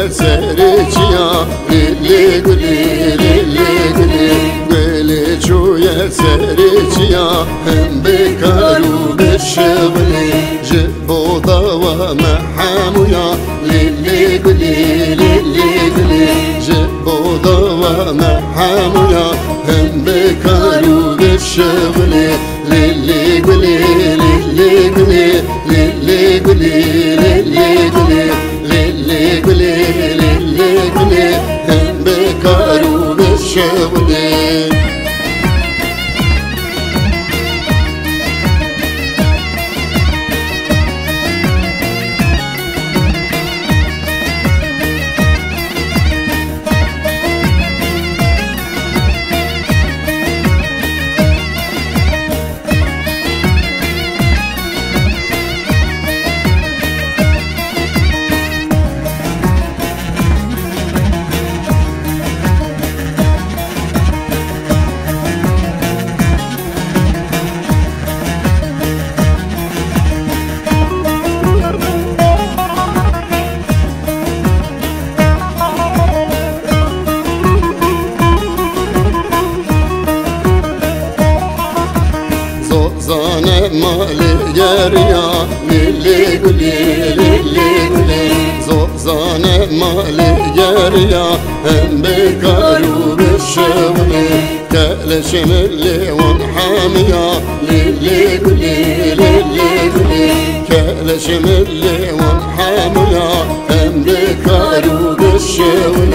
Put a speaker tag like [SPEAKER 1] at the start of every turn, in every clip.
[SPEAKER 1] سريجيا للي قولي للي قولي قولي شوية سريجيا هم بكارو بالشغل جبوا ضوا محامويا للي قولي للي قولي جبوا ضوا محامويا هم بكارو بالشغل للي قولي للي قولي للي قولي للي قولي للي قولي للي قولي هم بكارو بالشغل زانه مالي جاريا للي قولي للي قولي زانه مالي جاريا هم بكارو بالشغل كالشم اللي ومحاميا للي قولي للي قولي كالشم اللي ومحاميا هم بكارو بالشغل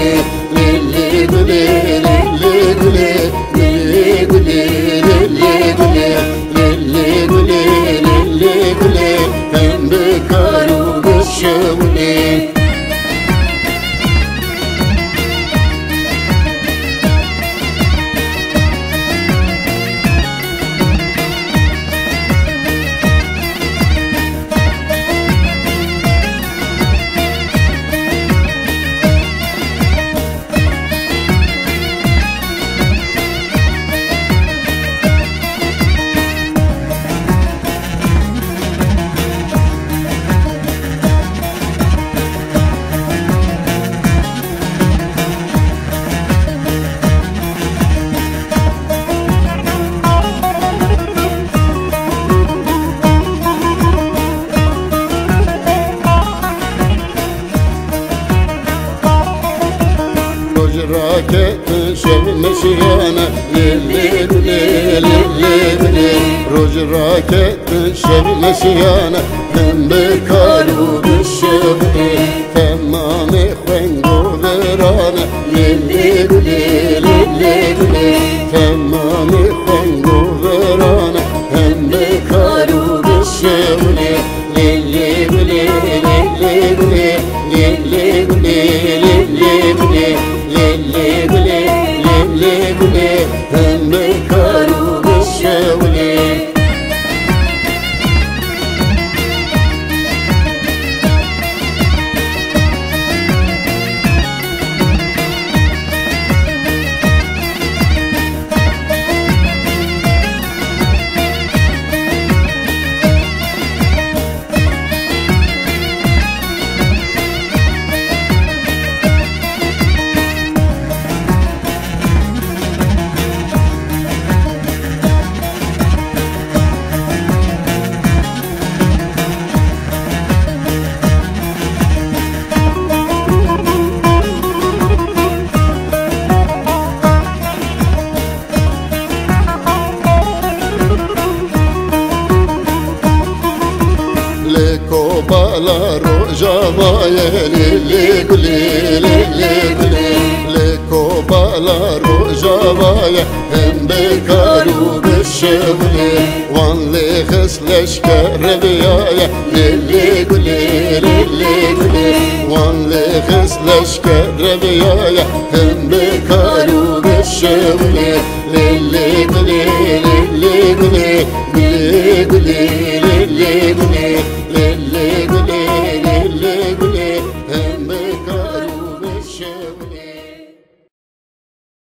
[SPEAKER 1] للي قولي للي قولي للي قولي للي قولي للي قولي للي قولي هم بكارو بالشغل راكت مشيانة للي قولي للي قولي روج راكت مشيانة هم بكارو بالشغل تمامي خوينقو ذرانة للي قولي للي قولي تمامي خوينقو ذرانة هم بكارو بالشغل للي قولي للي قولي للي قولي للي قولي للي قولي للي قولي هم بكارو بالشغل بالا روجا بايا للي قولي للي قولي لكو بالا روجا بايا هم بكارو بالشغل وان لي غسلش كربيايا للي قولي للي قولي وان لي غسلش كربيايا هم بكارو بالشغل